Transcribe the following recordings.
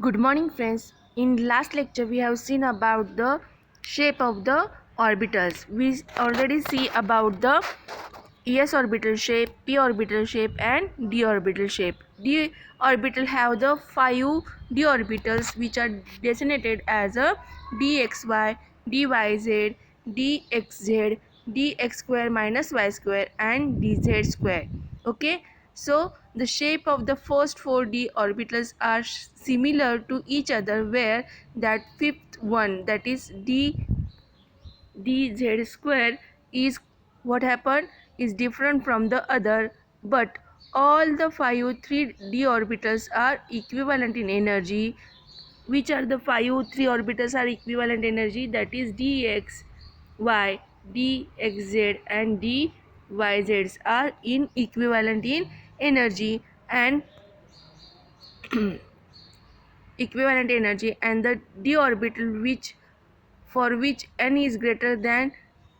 Good morning friends. In last lecture we have seen about the shape of the orbitals. We already see about the s orbital shape, p orbital shape and d orbital shape. D orbital have the 5 d orbitals which are designated as a dxy, dyz, dxz, dx square minus y square and dz square. Okay, so the shape of the first 4d orbitals are similar to each other, where that fifth one, that is dz square, is what happened is different from the other, but all the 3d orbitals are equivalent in energy. Which are the 3 orbitals are equivalent energy? That is dx y, dxz and dyz are in equivalent in energy, and equivalent energy, and the d orbital which for which n is greater than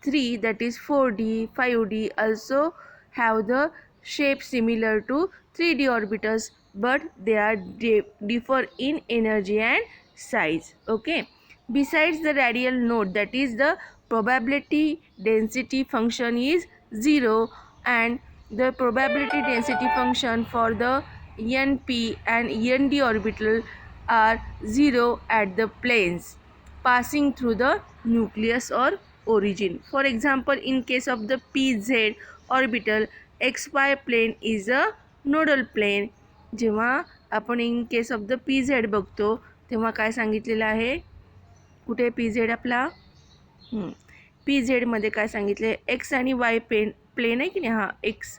3, that is 4d 5d, also have the shape similar to 3d orbitals, but they are differ in energy and size. Okay, besides the radial node, that is the probability density function is 0, and the probability density function for the np and nd orbital are 0 at the planes passing through the nucleus or origin. For example, in case of the pz orbital, xy plane is a nodal plane. जेव्हा आपण in case of the P Z बघतो तेव्हा काय सांगितलेलं आहे? कुठे P Z आपला? P झेडमध्ये काय सांगितले? एक्स आणि वाय प्लेन आहे की नाही? हा एक्स,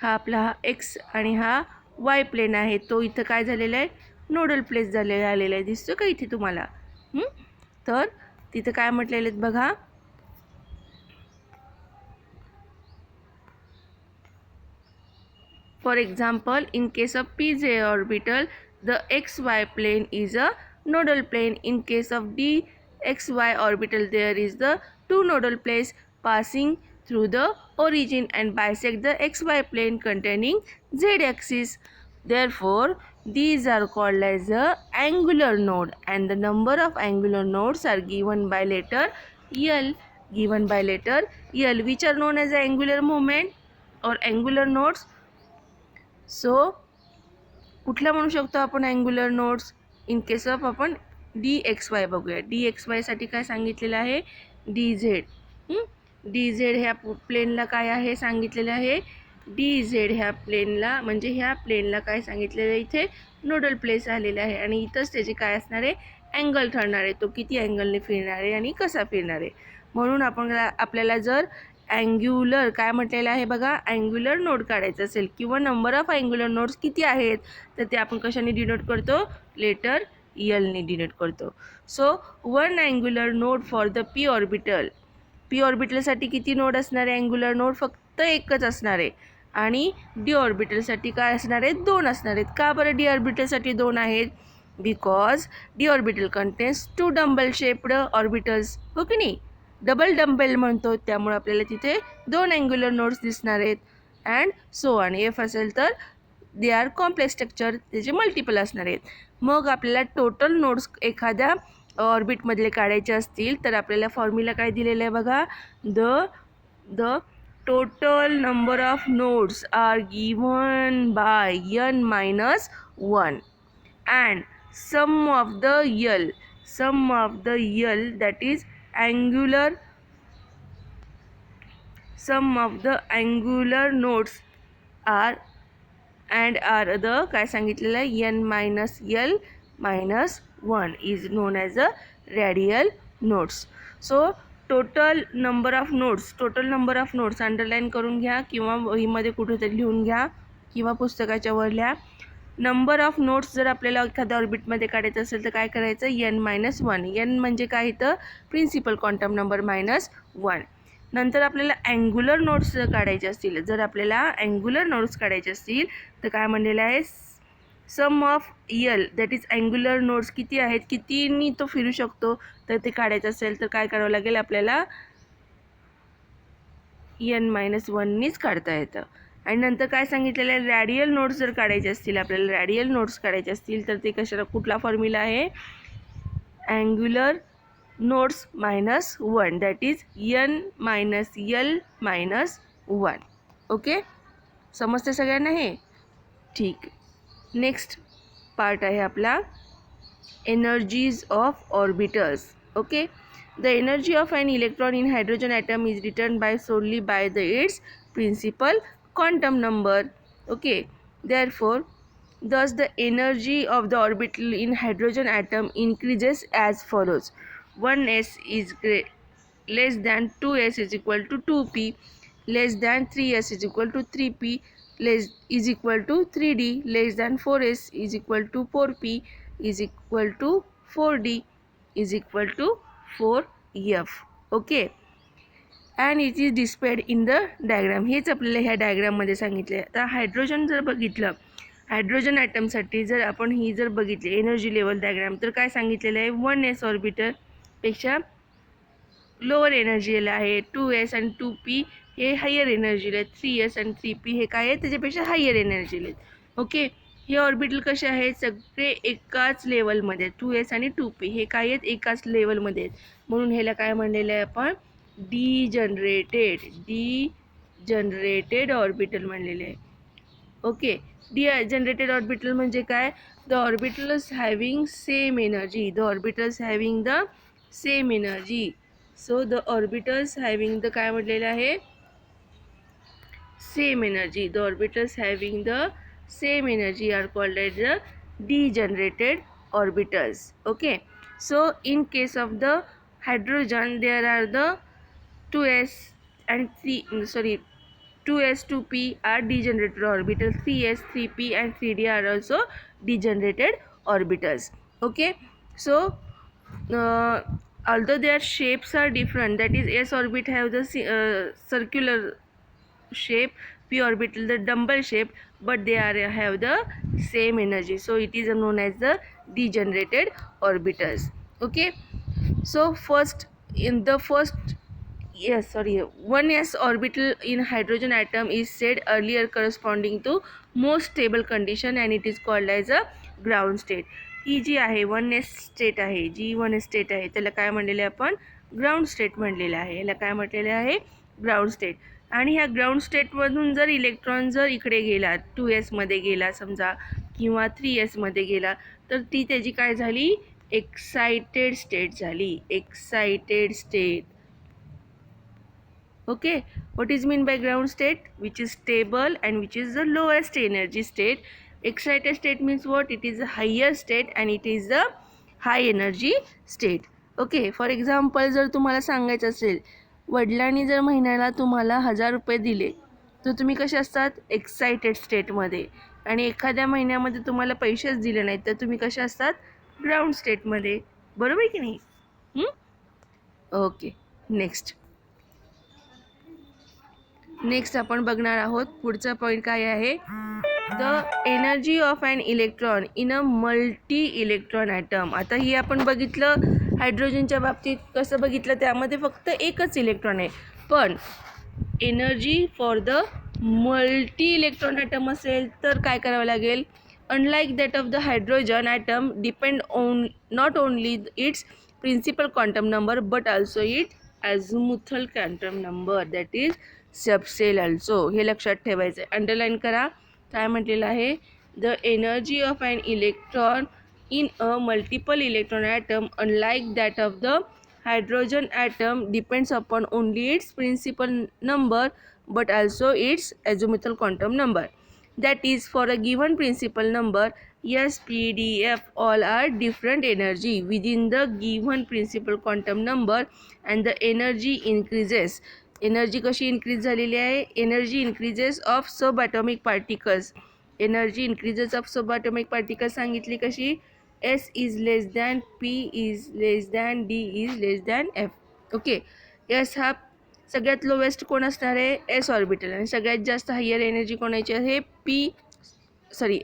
हा आपला हा एक्स आणि हा वाय प्लेन आहे. तो इथं काय झालेला आहे? नोडल प्लेस आलेला आहे. दिसतो का इथे तुम्हाला? तर तिथं काय म्हटलेलं आहे बघा. For example, in case of pz orbital, the xy plane is a nodal plane. In case of dxy orbital, there is the two nodal planes passing through the origin and bisect the xy plane containing z-axis. Therefore, these are called as a angular node, and the number of angular nodes are given by letter L. Given by letter L, which are known as angular moment or angular nodes. So कुठला म्हणू शकतो आपण angular nodes? In case of आपण D x Y बघूया. D x वायसाठी काय सांगितलेलं आहे? D Z. D Z ह्या प्लेनला काय आहे सांगितलेलं आहे? डी झेड ह्या प्लेनला, म्हणजे ह्या प्लेनला काय सांगितलेलं आहे? इथे नोडल प्लेस आलेला आहे आणि इथंच त्याचे काय असणार आहे? अँगल ठरणार आहे. तो किती अँगलने फिरणार आहे आणि कसा फिरणार आहे. म्हणून आपल्याला जर अँग्युलर काय म्हटलेलं आहे बघा, अँग्युलर नोड काढायचं असेल किंवा नंबर ऑफ अँग्युलर नोड्स किती आहेत, तर ते आपण कशाने डिनोट करतो? लेटर एलने डिनोट करतो. So one angular node for the p orbital. P ऑर्बिटलसाठी किती नोड असणार आहे? अँग्युलर नोड फक्त एकच असणार आहे. आणि डी ऑर्बिटलसाठी काय असणार आहे? 2 असणार आहेत. का बरं डी ऑर्बिटलसाठी 2 आहेत? Because D orbital contains 2 dumbbell shaped orbitals. हो की नाही? डबल डंबेल म्हणतो, त्यामुळे आपल्याला तिथे 2 अँग्युलर नोड्स दिसणार आहेत. अँड सो आणि एफ असेल तर दे आर कॉम्प्लेक्स स्ट्रक्चर, त्याचे मल्टिपल असणार आहेत. मग आपल्याला टोटल नोड्स एखाद्या ऑर्बिटमधले काढायचे असतील तर आपल्याला फॉर्म्युला काय दिलेला आहे बघा. The total number of nodes are given by n-1 and sum of the l that is sum of the angular nodes are the काय सांगितलेलं आहे? n-l-1 is known as a radial nodes. So total number of nodes underline करून घ्या किंवा वहीमध्ये कुठेतरी लिहून घ्या किंवा पुस्तकाच्या वर लिहा. नंबर ऑफ नोड्स जर आपल्याला एखाद्या ऑर्बिटमध्ये काढायचं असेल तर काय करायचं? n-1. n म्हणजे काय? तर प्रिन्सिपल क्वांटम नंबर -1. नंतर आपल्याला अँग्युलर नोड्स काढायचे असतील, तर काय म्हणलेलं आहे? Sum of l that is angular nodes किती आहेत, कितीनी तो फिरू शकतो, तर ते काढायचं असेल तर काय करावं लागेल आपल्याला? n-1नीच काढता येतं. आणि नंतर काय सांगितलेलं आहे, रॅडियल नोट्स जर काढायचे असतील आपल्याला, रॅडियल नोट्स काढायचे असतील तर ते कशाला, कुठला फॉर्म्युला आहे, angular notes -1, that is n-l-1. Okay, समजते सगळ्यांना हे? ठीक. नेक्स्ट पार्ट आहे आपला energies of orbitals. Okay, the energy of an electron in hydrogen atom is determined by solely by its principal quantum number. Okay, therefore thus the energy of the orbital in hydrogen atom increases as follows: 1s is less than 2s is equal to 2p, less than 3s is equal to 3p, less is equal to 3d, less than 4s is equal to 4p, is equal to 4d, is equal to 4f. Okay, and it is displayed in the diagram. हेच आपल्याला ह्या डायग्राममध्ये सांगितले. आता hydrogen जर बघितलं, hydrogen ॲटमसाठी जर आपण ही जर बघितली एनर्जी लेवल डायग्राम, तर काय सांगितलेलं आहे, 1s ऑर्बिटलपेक्षा लोअर एनर्जीला आहे, 2s आणि 2p हे हायर एनर्जीला आहेत, 3s आणि 3p हे काय आहेत, त्याच्यापेक्षा हायर एनर्जीला आहेत. ओके, हे ऑर्बिटल कसे आहेत, सगळे एकाच लेवलमध्ये, 2s आणि 2p हे काय आहेत, एकाच लेवलमध्ये आहेत. म्हणून ह्याला काय म्हणलेलं आहे आपण, डिजनरेटेड ऑर्बिटल म्हणलेले आहे. ओके, डिजनरेटेड ऑर्बिटल म्हणजे काय, the orbitals having same energy, the orbitals having the same energy. So the orbitals having the काय म्हटलेलं आहे, same energy, the orbitals having the same energy are called as the degenerated orbitals. Okay, so in case of the hydrogen there are the 2s and 2s 2p are degenerated orbitals, 3s 3p and 3d are also degenerated orbitals. Okay, so although their shapes are different, that is s orbit have the circular shape, p orbital the dumbbell shape, but they have the same energy, so it is known as the degenerated orbitals. Okay, so in the first 1s orbital in hydrogen atom is said earlier corresponding to most stable condition and it is called as a ground state. ही जी आहे 1s state आहे, जी 1s state आहे त्याला काय म्हणलेले आपण, ground state म्हणलेलं आहे. याला काय म्हटलेले आहे, ग्राउंड स्टेट. आणि ह्या ग्राउंड स्टेटमधून जर इलेक्ट्रॉन जर इकडे गेला, 2s मध्ये गेला समजा किंवा 3s मध्ये गेला, तर ती त्याची काय झाली, एक्साइटेड स्टेट झाली, excited state. Okay, what is mean by ground state, which is stable and which is the lowest energy state. Excited state means what, it is a higher state and it is the high energy state. Okay, for example जर तुम्हाला सांगायचं असेल, वडिलांनी जर महिन्याला तुम्हाला 1000 रुपये दिले तर तुम्ही कसे असतात, एक्साइटेड स्टेटमध्ये. आणि एखाद्या महिन्यामध्ये तुम्हाला पैसेच दिले नाहीत तर तुम्ही कसे असतात, ग्राउंड स्टेटमध्ये. बरोबर की नाही? ओके, नेक्स्ट आपण बघणार आहोत पुढचा पॉईंट काय आहे, the energy of an electron in a multi electron atom. आता ही आपण बघितलं हायड्रोजनच्या बाबतीत कसं बघितलं, त्यामध्ये फक्त एकच इलेक्ट्रॉन आहे, पण energy for the multi electron atom असेल तर काय करावं लागेल, unlike that of the hydrogen atom depend on not only its principal quantum number but also it azimuthal quantum number, that is subshell also. हे लक्षात ठेवायचं आहे, अंडरलाईन करा. काय म्हटलेलं आहे, the energy of an electron in a multiple electron atom unlike that of the hydrogen atom depends upon only its principal number but also its azimuthal quantum number. That is, for a given principal number S, P, D, F all are different energy within the given principal quantum number and the energy increases. Energy कशी increase झालेली आहे, energy increases of subatomic particles. Energy increases of subatomic particles सांगितली कशी, S is less than P is less than D is less than F. Okay, S हा सगळ्यात lowest कोण असणार आहे, एस ऑर्बिटल. आणि सगळ्यात जास्त हायर एनर्जी कोणाची आहे,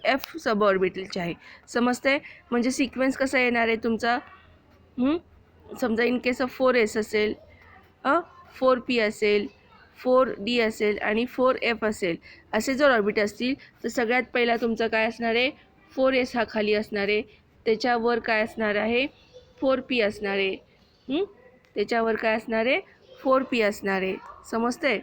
एफ सब ऑर्बिटलची आहे. समजतंय? म्हणजे सिक्वेन्स कसा येणार आहे तुमचा, समजा इन केस ऑफ 4s असेल, 4p असेल, 4d असेल आणि 4f असेल, असे जर ऑर्बिट असतील तर सगळ्यात पहिला तुमचं काय असणार आहे, 4s हा खाली असणार आहे, त्याच्यावर काय असणार आहे, 4p असणार आहे, त्याच्यावर काय असणार आहे, 4p असणार आहे. समजतंय?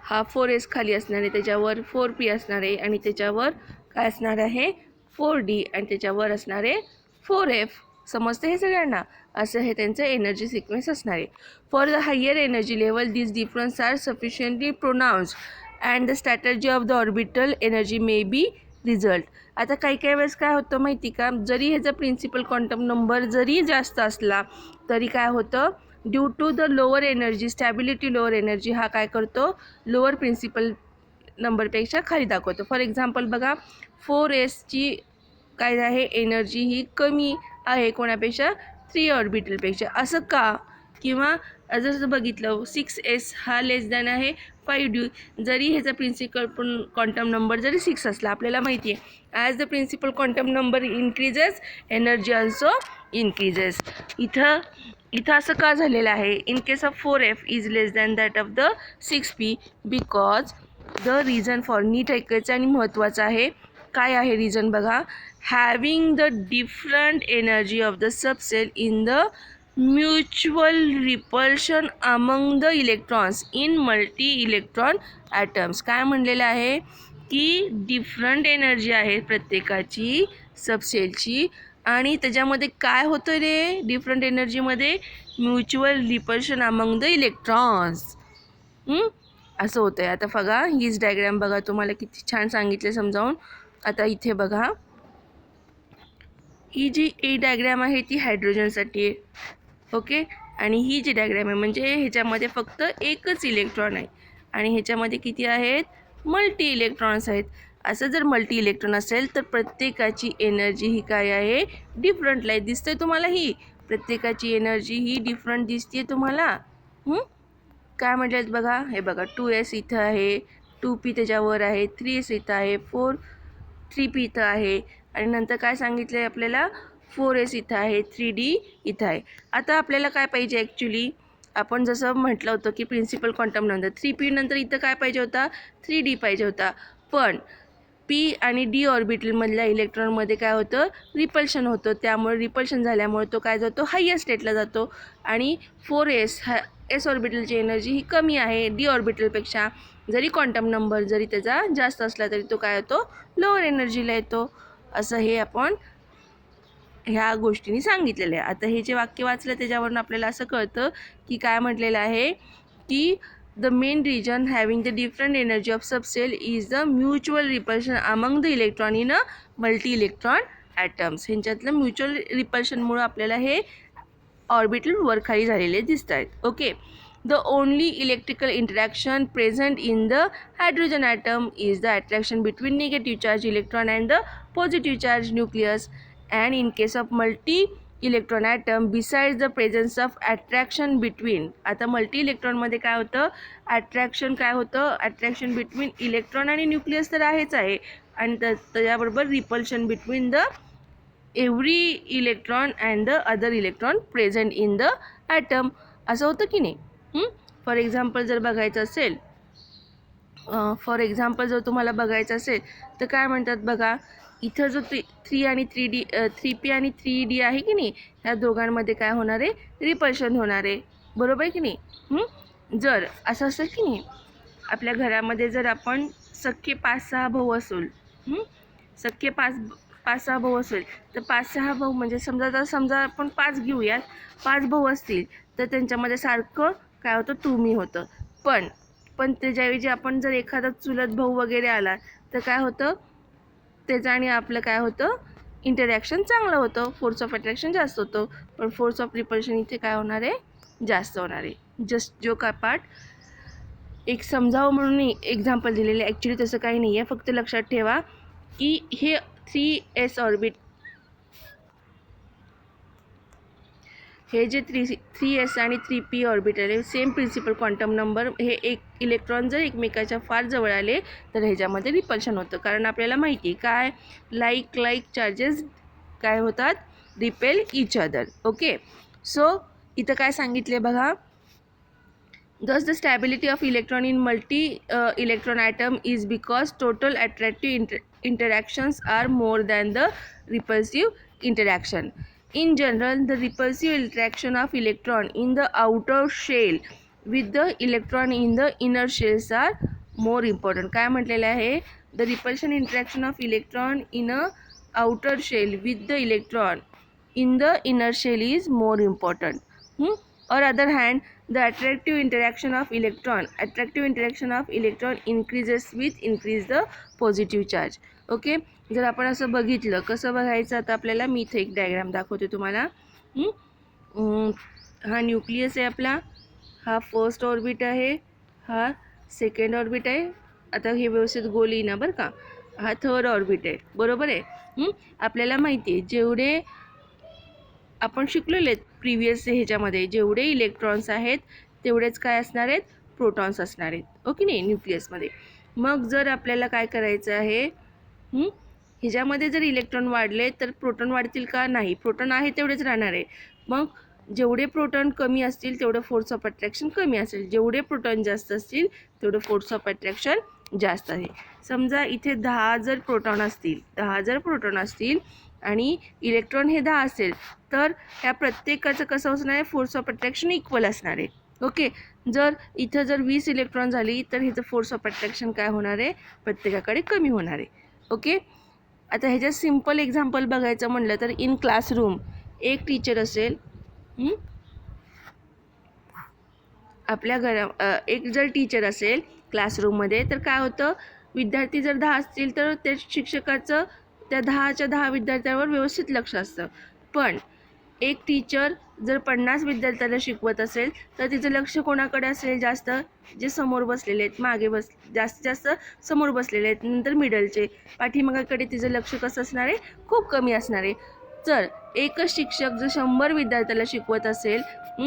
हा 4s खाली असणार आहे, त्याच्यावर 4p असणार आहे आणि त्याच्यावर काय असणार आहे, 4d आणि त्याच्यावर असणार आहे 4f. समजते हे सगळ्यांना? असं हे त्यांचं एनर्जी सिक्वेन्स असणार आहे. For the higher energy level this difference are sufficiently pronounced and the strategy of the orbital energy may be result. आता काही काही वेळेस काय होतं माहिती का, जरी ह्याचा प्रिन्सिपल क्वांटम नंबर जरी जास्त असला तरी काय होतं, due to the lower energy stability lower energy हा काय करतो, लोअर प्रिन्सिपल नंबरपेक्षा खाली दाखवतो. फॉर एक्झाम्पल बघा, 4sची काय आहे एनर्जी ही कमी आहे कोणापेक्षा, 3 ऑर्बिटलपेक्षा. असं का? किंवा जसं बघितलं 6s हा लेस दॅन आहे 5d, जरी ह्याचा प्रिन्सिपल क्वांटम नंबर जरी 6 असला, आपल्याला माहिती आहे as the principal quantum number increases energy also increases. इथं असं का झालेलं आहे, in case of 4f is less than that of the 6p because the reason for, नीट ऐकायचं आणि महत्त्वाचं आहे, काय आहे रिझन बघा, having the different energy of the subshell in the mutual repulsion among the electrons in multi electron atoms. काय म्हणलेलं आहे की डिफरंट एनर्जी आहे प्रत्येकाची सबसेलची, आणि त्याच्यामध्ये काय होतं रे, डिफरंट एनर्जीमध्ये mutual repulsion among the electrons. असं होतं आहे. आता बघा हीच डायग्रॅम बघा, तुम्हाला किती छान सांगितले समजावून. आता इथे बघा, ही जी ए डायग्रॅम आहे ती हायड्रोजनसाठी आहे, ओके, आणि ही जी डायग्रॅम आहे म्हणजे ह्याच्यामध्ये फक्त एकच इलेक्ट्रॉन आहे आणि ह्याच्यामध्ये किती आहेत, मल्टी इलेक्ट्रॉन्स आहेत. असं जर मल्टी इलेक्ट्रॉन असेल तर प्रत्येकाची एनर्जी ही काय आहे, डिफरंट लाईट दिसते तुम्हाला, ही प्रत्येकाची एनर्जी ही डिफरंट दिसते तुम्हाला. काय म्हटलं बघा, हे बघा 2s इथं आहे, 2p त्याच्यावर आहे, 3s इथं आहे, 3p इथं आहे आणि नंतर काय सांगितलं आहे आपल्याला, 4s इथं आहे, 3d इथं आहे. आता आपल्याला काय पाहिजे ॲक्च्युली, आपण जसं म्हटलं होतं की प्रिन्सिपल क्वांटम नंतर 3p नंतर इथं काय पाहिजे होता, 3d पाहिजे होता, पण p आणि d ऑर्बिटलमधल्या इलेक्ट्रॉनमध्ये काय होतं, रिपल्शन होतं, त्यामुळे रिपल्शन झाल्यामुळे तो काय जातो, हायर स्टेटला जातो आणि 4s हा s ऑर्बिटलची एनर्जी ही कमी आहे d ऑर्बिटलपेक्षा, जरी क्वांटम नंबर जरी त्याचा जास्त असला तरी तो काय होतो, लोअर एनर्जीला येतो. असं हे आपण ह्या गोष्टींनी सांगितलेलं आहे. आता हे जे वाक्य वाचलं त्याच्यावरून आपल्याला असं कळतं की काय म्हटलेलं आहे की the main reason having the different energy of subshell is the mutual repulsion among the electron in a multi electron atoms. ह्यांच्यातलं म्युच्युअल रिपल्शनमुळं आपल्याला हे ऑर्बिटल वर खाली झालेले दिसत आहेत. Okay, the only electrical interaction present in the hydrogen atom is the attraction between negative charge electron and the positive charge nucleus. And in case of multi electron atom besides the presence of attraction between, आता multi इलेक्ट्रॉनमध्ये काय होतं, attraction काय होतं, attraction between electron आणि nucleus तर आहेच आहे आणि त्याच्याबरोबर repulsion between the every electron and the other electron present in the atom. असं होतं की नाही. फॉर एक्झाम्पल जर बघायचं असेल, जर तुम्हाला बघायचं असेल तर काय म्हणतात बघा, इथं जो 3p आणि 3d आहे की नाही, ह्या दोघांमध्ये काय होणार आहे, रिपल्शन होणार आहे, बरोबर आहे की नाही. जर असं असेल की नाही, आपल्या घरामध्ये जर आपण सख्खे 5-6 भाऊ असेल, सख्खे 5-6 भाऊ असेल तर 5-6 भाऊ म्हणजे समजा आपण 5 घेऊयात, 5 भाऊ असतील तर त्यांच्यामध्ये सारखं काय होतं, तुम्ही होतं. पण त्याच्याऐवजी आपण जर एखादा चुलत भाऊ वगैरे आला तर काय होतं, त्याचं आणि आपलं काय होतं, इंटरॅक्शन चांगलं होतं, फोर्स ऑफ अट्रॅक्शन जास्त होतं, पण फोर्स ऑफ रिपल्शन इथे काय होणार आहे, जास्त होणार आहे. जस्ट जो का पार्ट एक समजावं म्हणून एक्झाम्पल दिलेलं आहे, ॲक्च्युली तसं काही नाही आहे. फक्त लक्षात ठेवा की हे 3s ऑर्बिट, हे जे 3s आणि 3p ऑर्बिटल आहे, सेम प्रिन्सिपल क्वांटम नंबर, हे एक इलेक्ट्रॉन जर एकमेकाच्या फार जवळ आले तर ह्याच्यामध्ये रिपल्शन होतं, कारण आपल्याला माहिती आहे काय, लाईक चार्जेस काय होतात, repel each other. Okay, so इथं काय सांगितले बघा. Thus the stability of electron in multi-electron atom is because total attractive interactions are more than the repulsive interaction. In general, the repulsive interaction of electron in the outer shell with the electron in the inner shells are more important. काय म्हटलेलं आहे? The repulsion interaction of electron in a outer shell with the electron in the inner shell is more important. Or other hand, the attractive interaction of electron increases with increase the positive charge. Okay, जर आपण असं बघितलं, कसं बघायचं आता आपल्याला, मी इथे एक डायग्राम दाखवते तुम्हाला. हा न्यूक्लियस आहे आपला, हा फर्स्ट ऑर्बिट आहे, हा सेकंड ऑर्बिट आहे. आता हे व्यवस्थित गोल येईना बरं का. हा थर्ड ऑर्बिट आहे, बरोबर आहे. आपल्याला माहिती आहे जेवढे आपण शिकलेले आहेत प्रिव्हियस ह्याच्यामध्ये, जेवढे इलेक्ट्रॉन्स आहेत तेवढेच काय असणार आहेत, प्रोटॉन्स असणार आहेत, ओके नाही, न्यूक्लियसमध्ये. मग जर आपल्याला काय करायचं आहे, ह्याच्यामध्ये जर इलेक्ट्रॉन वाढले तर प्रोटॉन वाढतील का? नाही, प्रोटॉन आहे तेवढेच राहणार आहे. मग जेवढे प्रोटॉन कमी असतील तेवढं फोर्स ऑफ अट्रॅक्शन कमी असेल, जेवढे प्रोटॉन जास्त असतील तेवढं फोर्स ऑफ अट्रॅक्शन जास्त आहे. समजा इथे 10 जर प्रोटॉन असतील आणि इलेक्ट्रॉन हे 10 असेल तर ह्या प्रत्येकाचं कसं असणार आहे, फोर्स ऑफ अट्रॅक्शन इक्वल असणार आहे. ओके, जर इथं जर 20 इलेक्ट्रॉन झाली तर ह्याचं फोर्स ऑफ अट्रॅक्शन काय होणार आहे, प्रत्येकाकडे कमी होणार आहे. ओके, आता ह्याच्यात सिम्पल एक्झाम्पल बघायचं म्हटलं तर इन क्लासरूम एक टीचर असेल, आपल्या एक जर टीचर असेल क्लासरूममध्ये तर काय होतं, विद्यार्थी जर 10 असतील तर त्या शिक्षकाचं त्या 10च्या 10 विद्यार्थ्यांवर व्यवस्थित लक्ष असतं. पण एक टीचर जर 50 विद्यार्थ्याला शिकवत असेल तर तिचं लक्ष कोणाकडे असेल जास्त, जे समोर बसलेले आहेत, जास्तीत जास्त समोर बसलेले आहेत, नंतर मिडलचे, पाठीमागाकडे तिचं लक्ष कसं असणार आहे, खूप कमी असणार आहे. जर एकच शिक्षक जर 100 विद्यार्थ्याला शिकवत असेल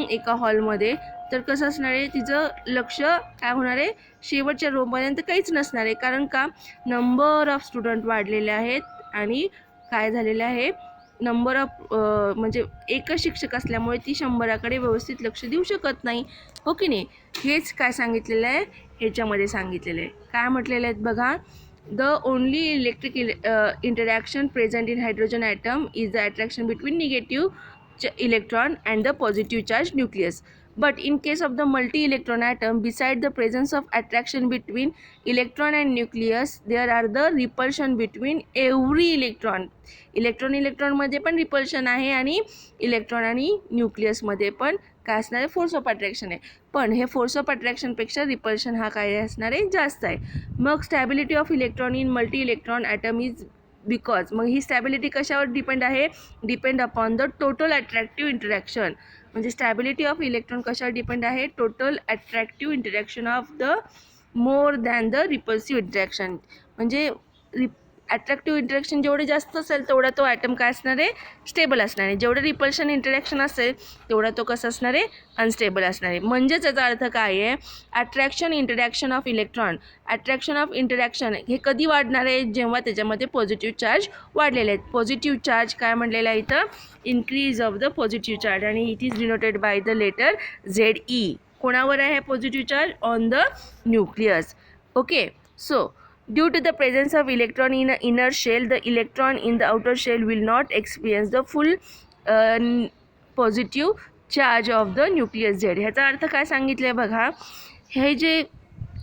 एका हॉलमध्ये तर कसं असणार आहे, तिचं लक्ष काय होणार आहे, शेवटच्या रोपर्यंत काहीच नसणार आहे. कारण का, नंबर ऑफ स्टुडंट वाढलेले आहेत आणि काय झालेलं आहे, नंबर ऑफ म्हणजे एकच शिक्षक असल्यामुळे ती 100कडे व्यवस्थित लक्ष देऊ शकत नाही, हो की नाही. हेच काय सांगितलेलं आहे, ह्याच्यामध्ये सांगितलेलं आहे. काय म्हटलेलं आहे बघा, the only electric interaction present in hydrogen atom is the attraction between negative electron and the positive charge nucleus. But in case of the multi-electron atom, beside the presence of attraction between electron and nucleus, there are the repulsion between every electron. Electron मध्ये पण repulsion आहे आणि electron आणि न्यूक्लियसमध्ये पण काय असणार आहे, force of attraction आहे. पण हे फोर्स ऑफ अट्रॅक्शनपेक्षा रिपल्शन हा काय असणार आहे, जास्त आहे. मग stability of electron in multi electron atom is because, मग ही स्टॅबिलिटी कशावर डिपेंड आहे, depend upon the total attractive interaction. म्हणजे स्टॅबिलिटी ऑफ इलेक्ट्रॉन कशावर डिपेंड आहे, total attractive interaction of the more than the repulsive interaction. म्हणजे attractive interaction जेवढे जास्त असेल तेवढा तो ॲटम काय असणार आहे, स्टेबल असणार आहे. जेवढे रिपल्शन इंटरॅक्शन असेल तेवढा तो कसं असणार आहे, अनस्टेबल असणार आहे. म्हणजेच याचा अर्थ काय आहे, attraction interaction of electron, attraction of interaction हे कधी वाढणार आहे, जेव्हा त्याच्यामध्ये पॉझिटिव्ह चार्ज वाढलेले आहेत. पॉझिटिव्ह चार्ज काय म्हणलेलं आहे इथं, increase of the positive charge, आणि it is denoted by the letter ZE. कोणावर आहे positive charge, on the nucleus. Okay, so due to the presence of electron in an inner shell, the electron in the outer shell will not experience the full positive charge of the nucleus Z. ह्याचा अर्थ काय सांगितलं आहे बघा, हे जे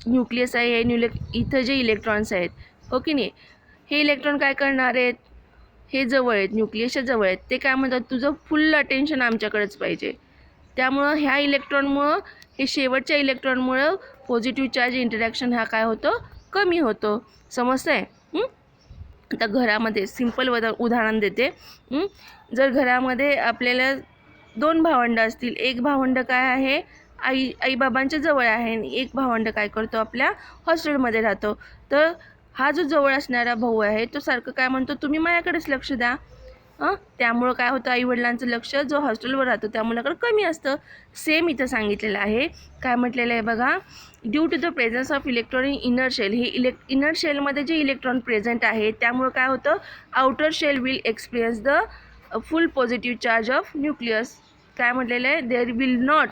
nucleus आहे, हे इथं जे इलेक्ट्रॉन्स आहेत, ओके नाही, हे इलेक्ट्रॉन काय करणार आहेत, हे जवळ आहेत, न्यूक्लियसच्या जवळ आहेत, ते काय म्हणतात, तुझं फुल अटेन्शन आमच्याकडेच पाहिजे. त्यामुळं ह्या इलेक्ट्रॉनमुळं, हे शेवटच्या इलेक्ट्रॉनमुळं पॉझिटिव्ह चार्ज इंटरॅक्शन हा काय होतो, कमी होतो. समजतं आहे. आता घरामध्ये सिंपल उदाहरण देते. जर घरामध्ये आपल्याला 2 भावंडं असतील, एक भावंड काय आहे, आईबाबांच्या जवळ आहे, आणि एक भावंड काय करतो, आपल्या हॉस्टेलमध्ये राहतो. तर हा जो जवळ असणारा भाऊ आहे तो सारखं काय म्हणतो, तुम्ही माझ्याकडेच लक्ष द्या. त्यामुळं काय होतं, आईवडिलांचं लक्ष जो हॉस्टेलवर राहतो त्या मुलाकडे कमी असतं. सेम इथं सांगितलेलं आहे. काय म्हटलेलं आहे बघा, due to the presence of electron in inner shell, हे इनर शेलमध्ये जे इलेक्ट्रॉन प्रेझेंट आहे त्यामुळं काय होतं, outer shell will experience the full positive charge of nucleus. काय म्हटलेलं आहे, देअर विल नॉट,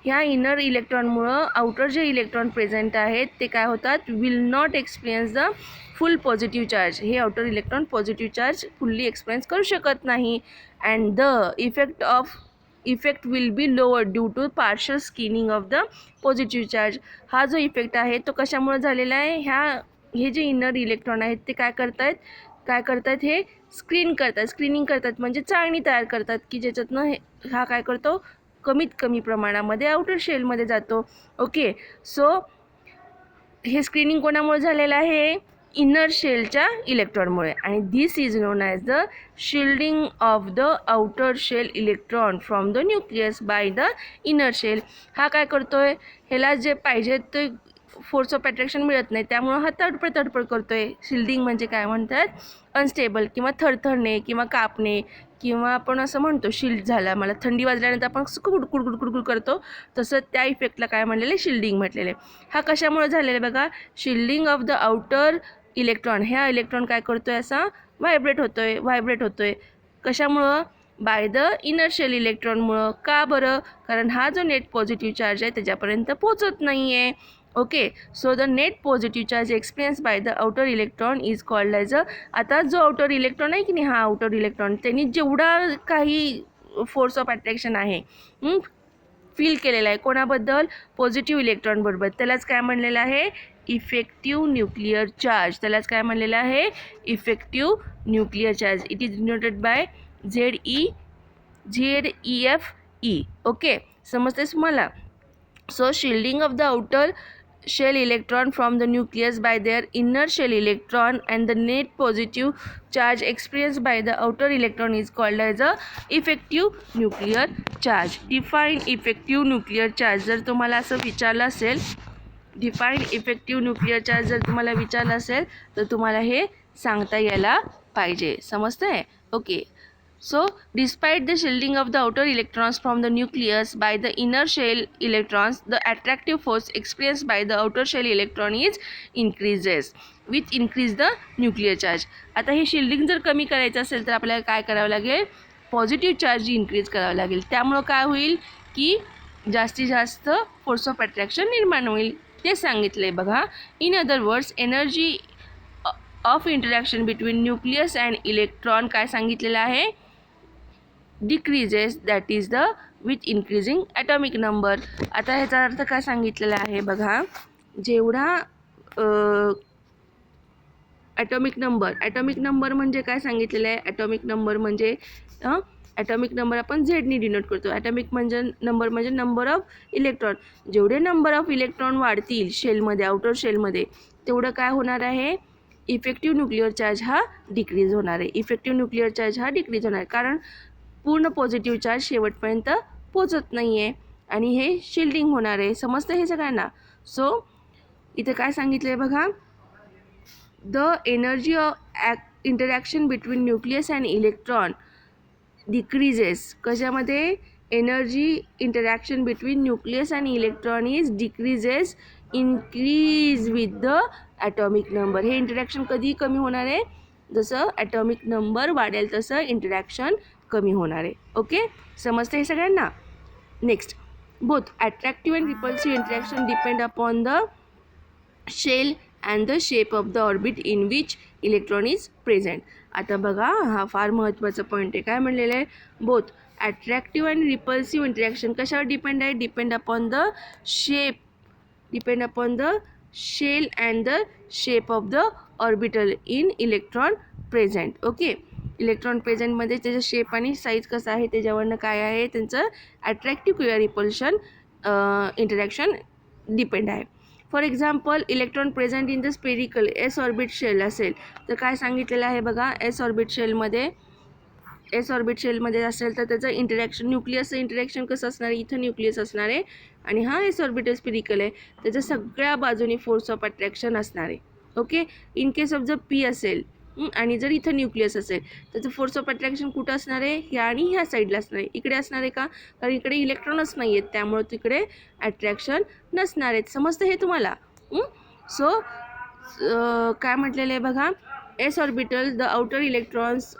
ह्या इनर इलेक्ट्रॉनमुळं आउटर जे इलेक्ट्रॉन प्रेझेंट आहेत ते काय होतात, will not experience the full positive charge. हे outer electron positive charge fully experience करू शकत नाही. And the effect will be lower due to partial screening of the positive charge. हा जो इफेक्ट आहे तो कशामुळे झालेला आहे, हे जे इनर इलेक्ट्रॉन आहेत ते काय करतायत, हे स्क्रीनिंग करतात म्हणजे चाळणी तयार करतात की ज्याच्यातनं हा काय करतो, कमीत कमी प्रमाणामध्ये आउटर शेलमध्ये जातो. ओके, सो हे स्क्रीनिंग कोणामुळे झालेलं आहे, इनर शेलच्या इलेक्ट्रॉनमुळे. आणि this is known as the shielding of the outer shell electron from the nucleus by the inner shell. हा काय करतोय, ह्याला जे पाहिजे ते फोर्स ऑफ अट्रॅक्शन मिळत नाही, त्यामुळं हा तडपड करतोय. शिल्डिंग म्हणजे काय म्हणतात, अनस्टेबल किंवा थरथरणे किंवा कापणे, किंवा आपण असं म्हणतो शिल्ड झाला, मला थंडी वाजल्यानंतर आपण कुडकुड करतो, तसं त्या इफेक्टला काय म्हणलेलं, शिल्डिंग म्हटलेलं आहे. हा कशामुळे झालेला आहे बघा, shielding of the outer electron. ह्या इलेक्ट्रॉन काय करतोय, असा व्हायब्रेट होतोय. कशामुळं, बाय द इनर शेल इलेक्ट्रॉनमुळं. का बरं, कारण हा जो नेट पॉझिटिव्ह चार्ज आहे त्याच्यापर्यंत पोहोचत नाही आहे. Okay, so the net positive charge experience by the outer electron is called as आता जो आउटर इलेक्ट्रॉन आहे की नाही, हा आउटर इलेक्ट्रॉन त्यांनी जेवढा काही फोर्स ऑफ अट्रॅक्शन आहे फील केलेला आहे कोणाबद्दल, पॉझिटिव्ह इलेक्ट्रॉन बरोबर, त्यालाच काय म्हणलेलं आहे, इफेक्टिव्ह न्यूक्लिअर चार्ज. त्यालाच काय म्हणलेलं आहे, effective nuclear charge. It is denoted by ZEF. Okay, समजतेस मला. So shielding of the outer shell electron from the nucleus by their inner shell electron and the net positive charge experienced by the outer electron is called as a effective nuclear charge. Define effective nuclear charge. जर तुम्हाला असं विचारलं असेल, define effective nuclear charge जर तुम्हाला विचारलं असेल तर तुम्हाला हे सांगता यायला पाहिजे. समजतंय? Okay. So, despite the shielding of the outer electrons from the nucleus by the inner shell electrons, the attractive force experienced by the outer shell electron is increases with increase the nuclear charge. आता हे shielding जर कमी करायचं असेल तर आपल्याला काय करावं लागेल, पॉझिटिव्ह चार्ज इन्क्रीज करावं लागेल. त्यामुळं काय होईल की जास्तीत जास्त फोर्स ऑफ अट्रॅक्शन निर्माण होईल, ते सांगितलं आहे बघा. In other words, energy of interaction between nucleus and electron काय सांगितलेलं आहे, decreases, that is the with increasing atomic number. आता ह्याचा अर्थ काय सांगितलेला आहे बघा, जेवढा ॲटॉमिक नंबर म्हणजे काय सांगितलेलं आहे, ॲटॉमिक नंबर म्हणजे ॲटॉमिक नंबर आपण झेडनी डिनोट करतो. ॲटॉमिक म्हणजे नंबर ऑफ इलेक्ट्रॉन. जेवढे नंबर ऑफ इलेक्ट्रॉन वाढतील शेलमध्ये, आउटर शेलमध्ये, तेवढं काय होणार आहे, इफेक्टिव्ह न्यूक्लिअर चार्ज हा डिक्रीज होणार आहे. कारण पूर्ण पॉझिटिव्ह चार्ज शेवटपर्यंत पोचत नाही आहे आणि हे शिल्डिंग होणार आहे. समजतं हे सगळ्यांना? सो इथं काय सांगितलं आहे बघा, the energy of interaction between nucleus and electron decreases. कशामध्ये, energy interaction between nucleus and electron is decreases increase with the atomic number. हे इंटरॅक्शन कधी कमी होणार आहे, जसं ॲटॉमिक नंबर वाढेल तसं इंटरॅक्शन कमी होणार आहे. ओके, समजते हे सगळ्यांना? Next, both attractive and repulsive interaction depend upon the shell and the shape of the orbit in which electron is present. आता बघा, हा फार महत्त्वाचा पॉईंट आहे. काय म्हणलेलं आहे, both attractive and repulsive interaction कशावर डिपेंड आहे, depend upon the shell and the shape of the orbital in electron present. Okay, electron प्रेझेंटमध्ये त्याचं शेप आणि साईज कसं आहे त्याच्यावरनं काय आहे त्यांचं अट्रॅक्टिव्ह किंवा रिपल्शन इंटरॅक्शन डिपेंड आहे. For example, electron present in the spherical s orbit shell असेल तर काय सांगितलेलं आहे बघा, एस ऑर्बिट शेलमध्ये असेल तर त्याचं इंटरॅक्शन, न्यूक्लियसचं इंटरॅक्शन कसं असणार आहे, इथं न्यूक्लियस असणार आहे आणि हा एस ऑर्बिटल स्पेरिकल आहे, त्याच्या सगळ्या बाजूनी फोर्स ऑफ अट्रॅक्शन असणार आहे. ओके, इन केस ऑफ जर पी असेल आणि जर इथं न्यूक्लियस असेल त्याचं फोर्स ऑफ अट्रॅक्शन कुठं असणार आहे, ह्या आणि ह्या साईडला असणार आहे. इकडे असणार आहे का, कारण इकडे इलेक्ट्रॉनच नाही आहेत त्यामुळे तिकडे अट्रॅक्शन नसणार आहेत. समजतं हे तुम्हाला? सो काय म्हटलेलं आहे बघा, S orbital the outer electrons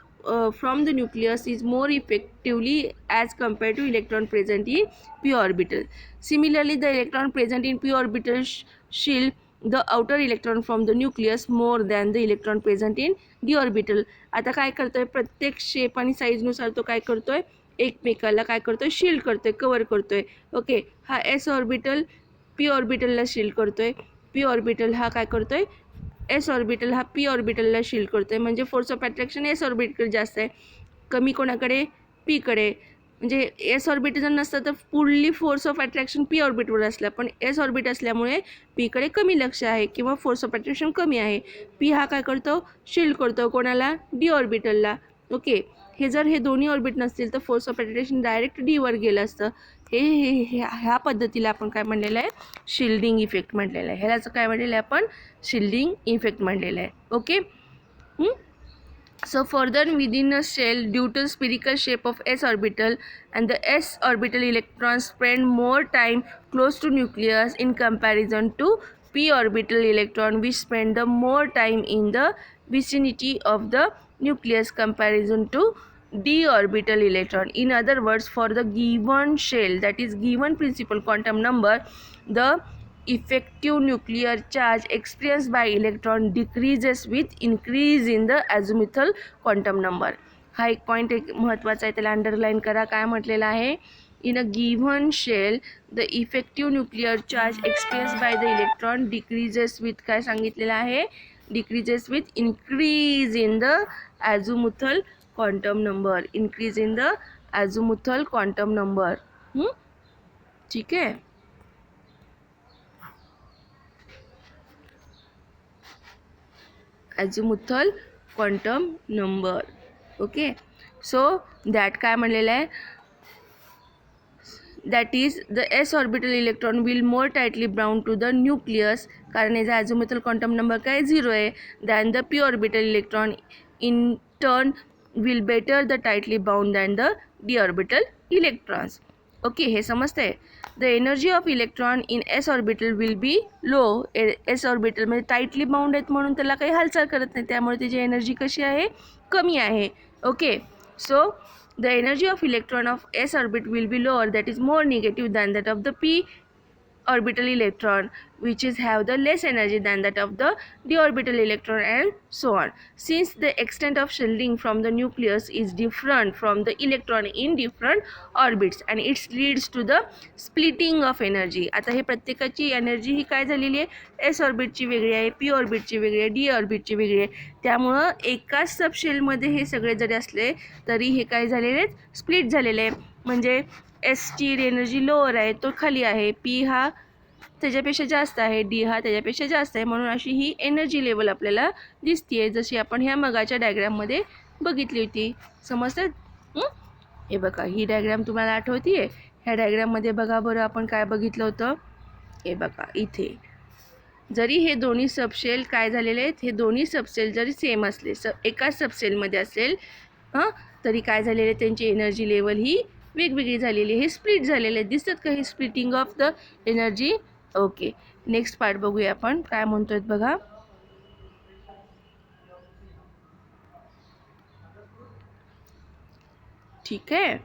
from the nucleus is more effectively as compared to electron present in p orbital. Similarly, the electron present in p orbital shield the outer electron from the nucleus more than the electron present in d orbital. आता काय करतोय, प्रत्येक shape आणि साईजनुसार तो काय करतोय, एकमेकाला काय करतोय, शील्ड करतोय, कव्हर करतोय. ओके, हा एस ऑर्बिटल पी ऑर्बिटलला शील्ड करतोय, पी ऑर्बिटल हा काय करतोय, एस ऑर्बिटल हा पी ऑर्बिटलला शील्ड करतोय. म्हणजे फोर्स ऑफ अट्रॅक्शन एस ऑर्बिटकडे जास्त आहे, कमी कोणाकडे, पीकडे. म्हणजे एस ऑर्बिट जर नसतं तर fully force of attraction p ऑर्बिटवर असला, पण एस ऑर्बिट असल्यामुळे पीकडे कमी लक्ष आहे किंवा फोर्स ऑफ अट्रॅक्शन कमी आहे. पी हा काय करतो, शील्ड करतो कोणाला, डी ऑर्बिटलला. ओके, हे जर हे दोन्ही ऑर्बिट नसतील तर फोर्स ऑफ अट्रॅक्शन डायरेक्ट डीवर गेलं असतं. ह्या पद्धतीला आपण काय म्हणलेलं आहे, शिल्डिंग इफेक्ट म्हणलेलं आहे. ह्यालाच काय म्हणलेलं आहे आपण, शिल्डिंग इफेक्ट म्हणलेलं आहे. Okay. So further within a shell, due to the spherical shape of s orbital and the s orbital electrons spend more time close to nucleus in comparison to p orbital electron which spend the more time in the vicinity of the nucleus comparison to d orbital electron. In other words, for the given shell, that is given principal quantum number, the effective nuclear charge experienced by electron decreases with increase in the azimuthal quantum number. हा एक point एक महत्त्वाचा आहे, त्याला underline करा. काय म्हटलेलं आहे, in a given shell the effective nuclear charge experience by the electron decreases with, काय सांगितलेलं आहे, decreases with increase in the azimuthal quantum number, increase in the azimuthal quantum number. ठीक है. azimuthal quantum number. Okay, so that काय म्हणलेलं आहे, that is the s orbital electron will more tightly bound to the nucleus, कारण याचा azimuthal quantum number काय 0 आहे, than the p orbital electron in turn will better the tightly bound than the d orbital electrons. Okay, हे समजतंय. The energy of electron in s orbital will be low. S orbital म्हणजे tightly bound आहेत म्हणून त्याला काही हालचाल करत नाही, त्यामुळे त्याची एनर्जी कशी आहे, कमी आहे. Okay, so the energy of electron of s orbit will be lower, that is more negative than that of the p orbital electron, which is have the less energy than that of the d orbital electron, and so on. Since the extent of shielding from the nucleus is different from the electron in different orbits, and it leads to the splitting of energy. आता हे प्रत्येकाची energy ही काय झालेली आहे, S ऑर्बिटची वेगळी आहे, P ऑर्बिटची वेगळी आहे, डी ऑर्बिटची वेगळी आहे. त्यामुळं एकाच सबशेलमध्ये हे सगळे जरी असले तरी हे काय झालेले आहेत, स्प्लिट झालेले आहे. म्हणजे एसची एनर्जी लोअर आहे, तो खाली आहे, पी हा त्याच्यापेक्षा जास्त आहे, डी हा त्याच्यापेक्षा जास्त आहे, म्हणून अशी ही एनर्जी लेवल आपल्याला दिसते, जशी आपण ह्या मगाच्या डायग्राममध्ये बघितली होती. समजतात? हे बघा, ही डायग्राम तुम्हाला आठवते आहे, ह्या डायग्राममध्ये बघा बरं आपण काय बघितलं होतं. हे बघा, इथे जरी हे दोन्ही सबसेल काय झालेले आहेत, हे दोन्ही सबसेल जरी सेम असले, एकाच सबसेलमध्ये असेल तरी काय झालेले, त्यांची एनर्जी लेवल ही वेगवेगळी झालेली, हे स्प्लिट झालेले दिसतात का, हे splitting of the energy. Okay, next part बघूया आपण काय म्हणतोय बघा. ठीक आहे.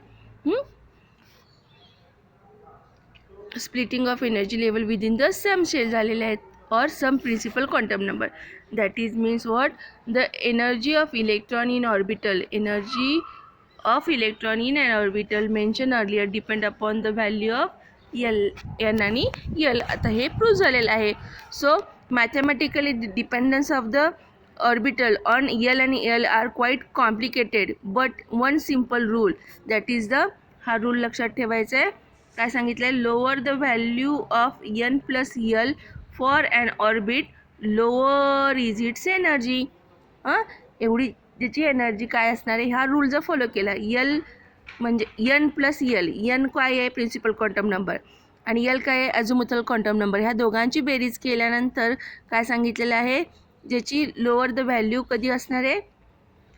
Splitting of energy level within the same shell झालेले आहेत, or some principal quantum number, that is means what, the energy of electron in orbital, energy of electron in an orbital mentioned earlier depend upon the value of L, n आणि L. आता हे prove झालेलं आहे. So mathematically dependence of the orbital on L and L are quite complicated, but one simple rule, that is the, हा rule लक्षात ठेवायचा आहे. काय सांगितलं आहे, lower the value of n plus L for an orbit lower is its energy. एवढी त्याची energy काय असणार आहे, हा रूल जर फॉलो केला, यल म्हणजे n प्लस यल, n काय आहे प्रिन्सिपल क्वांटम नंबर आणि यल काय आहे अझिमुथल क्वांटम नंबर, ह्या दोघांची बेरीज केल्यानंतर काय सांगितलेलं आहे, ज्याची लोअर द व्हॅल्यू कधी असणार आहे,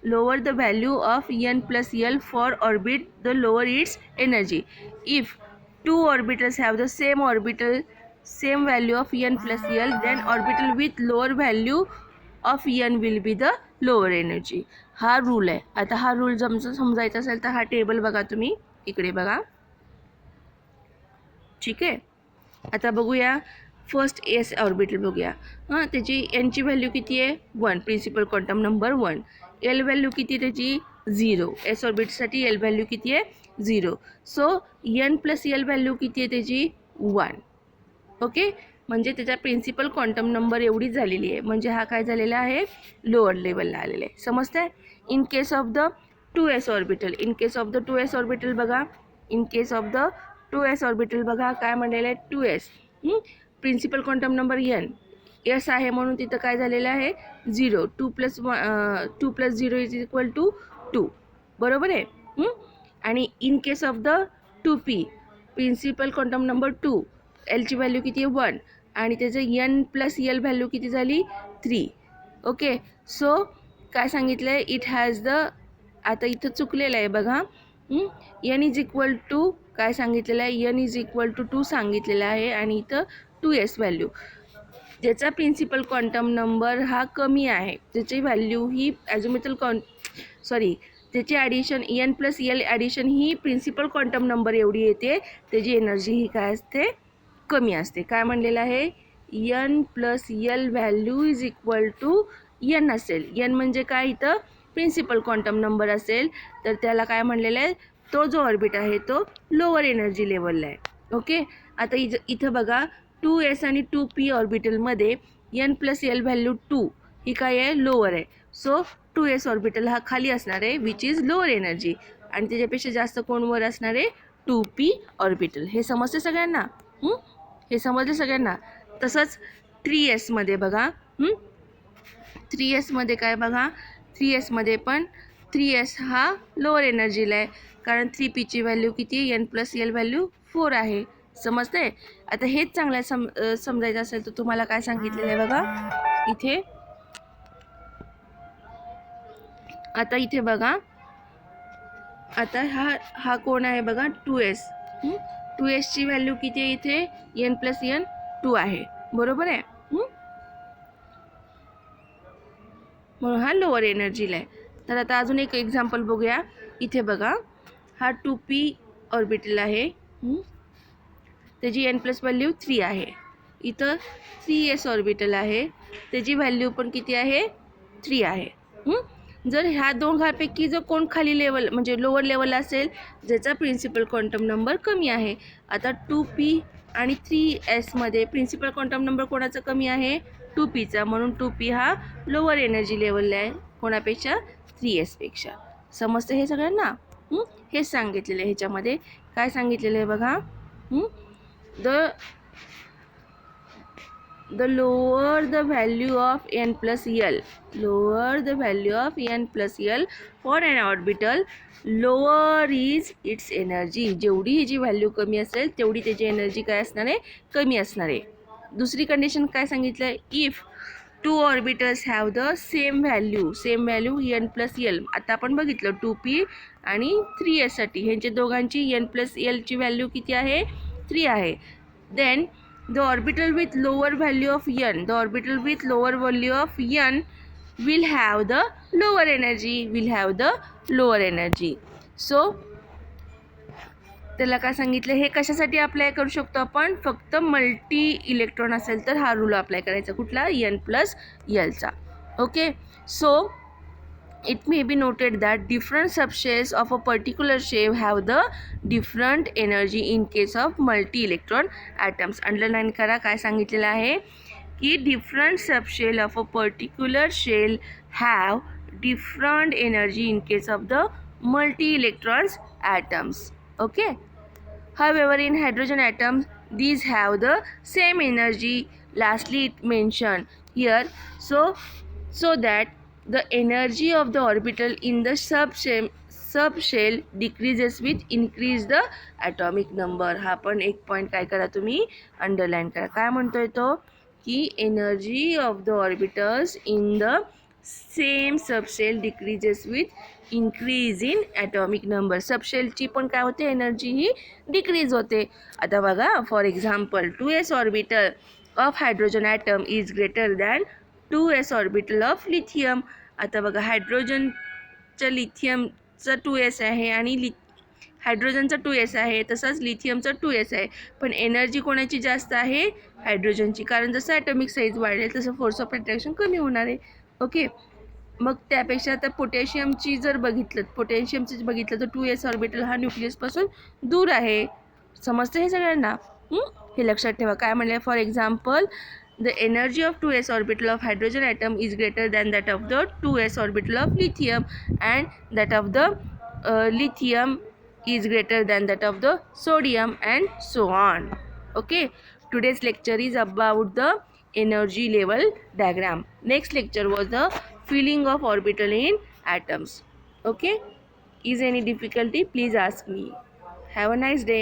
lower the value of n plus L for orbit the lower it's energy. If two orbitals have the same value of n plus L, then orbital with lower value of n will be the lower energy. हा rule आहे. आता हा rule समजायचा असेल तर हा table बघा तुम्ही, इकडे बघा. ठीक आहे. आता बघूया फर्स्ट एस ऑर्बिटल बघूया. हां, त्याची एनची व्हॅल्यू किती आहे? 1, principal quantum number 1. L value किती त्याची? 0. एस ऑर्बिटसाठी एल व्हॅल्यू किती आहे? 0. So n plus l value किती आहे त्याची? 1. ओके, म्हणजे त्याचा प्रिन्सिपल क्वांटम नंबर एवढीच झालेली आहे. म्हणजे हा काय झालेला आहे? लोअर लेवलला आलेला आहे. समजतंय? In case of the 2s orbital, in case of the 2s orbital बघा, in case of the 2s orbital बघा काय म्हणलेलं आहे? 2s principal quantum number n s आहे म्हणून तिथं काय झालेलं आहे? 0. 2 + 0 = 2. बरोबर आहे. आणि in case of the 2p principal quantum number 2, एलची व्हॅल्यू किती आहे? 1 आणि त्याचं एन प्लस एल व्हॅल्यू किती झाली? 3. ओके, सो काय सांगितलं आहे? इट हॅज द, आता इथं चुकलेलं आहे बघा. एन इज इक्वल टू काय सांगितलेलं आहे? एन इज इक्वल टू 2 सांगितलेलं आहे आणि इथं 2s व्हॅल्यू. ज्याचा प्रिन्सिपल क्वांटम नंबर हा कमी आहे, त्याची व्हॅल्यू ही ॲझोमेथल त्याची addition n plus l addition ही प्रिन्सिपल क्वांटम नंबर एवढी येते, त्याची एनर्जी ही काय असते? कमी असते. काय म्हणलेलं आहे? N plus l value is equal to n असेल. एन म्हणजे काय? इथं प्रिन्सिपल क्वांटम नंबर असेल तर त्याला काय म्हणलेलं आहे? तो जो ऑर्बिट आहे तो लोअर एनर्जी लेवलला आहे. ओके, आता इथं बघा 2s आणि 2p ऑर्बिटलमध्ये एन प्लस एल व्हॅल्यू 2 ही काय आहे? लोअर आहे. सो 2s ऑर्बिटल हा खाली असणार आहे, विच इज लोअर एनर्जी, आणि त्याच्यापेक्षा जास्त कोण वर असणार आहे? 2p orbital. हे समजते सगळ्यांना? हे समजले सगळ्यांना? तसंच 3s मध्ये बघा. 3s मध्ये काय बघा? 3s मध्ये पण 3s हा लोअर एनर्जीला आहे, कारण 3pची व्हॅल्यू किती? एन प्लस एल व्हॅल्यू 4 आहे. समजते? आता हेच चांगलं समजायचं असेल तर तुम्हाला काय सांगितलेलं आहे बघा इथे. आता इथे बघा, आता हा कोण आहे बघा? 2s. 2sची व्हॅल्यू किती आहे इथे? एन प्लस एन 2 आहे. बरोबर आहे? म्हणून हा लोअर एनर्जीला आहे. तर आता अजून एक एक्झाम्पल बघूया. इथे बघा, हा 2p ऑर्बिटल आहे, त्याची एन प्लस व्हॅल्यू 3 आहे. इथं 3s ऑर्बिटल आहे, त्याची व्हॅल्यू पण किती आहे? 3 आहे. जर ह्या दोघांपैकी जो कोण खाली लेवल म्हणजे लोअर लेवल असेल, ज्याचा प्रिन्सिपल क्वांटम नंबर कमी आहे. आता 2p आणि 3s मध्ये प्रिन्सिपल क्वांटम नंबर कोणाचा कमी आहे? 2pचा, म्हणून 2p हा लोअर एनर्जी लेवलला आहे. कोणापेक्षा? 3s पेक्षा. समजतं हे सगळ्यांना? हेच सांगितलेलं आहे. ह्याच्यामध्ये काय सांगितलेलं आहे बघा. The lower the value of n plus l, lower the value of n plus l for an orbital, lower is its energy. जेवढी ह्याची व्हॅल्यू कमी असेल तेवढी त्याची एनर्जी काय असणार आहे? कमी असणार आहे. दुसरी कंडिशन काय सांगितलं आहे? If 2 orbitals have the same value n plus l. आता आपण बघितलं 2p आणि 3s साठी ह्यांच्या दोघांची एन प्लस एलची व्हॅल्यू किती आहे? 3 आहे. Then the orbital with lower value of n, the orbital with lower value of n will have the lower energy, so त्याला काय सांगितलं? हे कशासाठी अप्लाय करू शकतो आपण? फक्त मल्टी इलेक्ट्रॉन असेल तर हा रूल अप्लाय करायचा. कुठला? n प्लस एलचा. Okay, so it may be noted that different subshells of a particular shape have the different energy in case of multi-electron atoms. Underline करा काय सांगितलेलं आहे की different subshell of a particular shell have different energy in case of the multi-electron atoms. Okay. However, in hydrogen atoms, these have the same energy. Lastly, it mentioned here so that the energy of the orbital in the subshell decreases with increase the atomic number. हा पण एक point काय करा तुम्ही? Underline करा. काय म्हणतोय तो? की energy of the orbitals in the same subshell decreases with increase in atomic number. सबशेलची पण काय होते? एनर्जी ही डिक्रीज होते. आता बघा, for example 2s orbital of hydrogen atom is greater than 2s orbital of lithium. आता बघा हायड्रोजनच्या लिथियमचा 2s आहे आणि हायड्रोजनचा 2s आहे, तसाच लिथियमचा 2s आहे. पण एनर्जी कोणाची जास्त आहे? हायड्रोजनची, कारण जसं ॲटॉमिक साईज वाढेल तसं फोर्स ऑफ अट्रॅक्शन कमी होणार आहे. ओके, मग त्यापेक्षा आता पोटॅशियमची जर बघितलं तर 2s ऑर्बिटल हा न्यूक्लियसपासून दूर आहे. समजतं हे सगळ्यांना? हे लक्षात ठेवा. काय म्हणलं? For example, the energy of 2s orbital of hydrogen atom is greater than that of the 2s orbital of lithium and that of the lithium is greater than that of the sodium and so on. Okay, today's lecture is about the energy level diagram. Next lecture was the filling of orbital in atoms. Okay, is any difficulty? Please ask me. Have a nice day.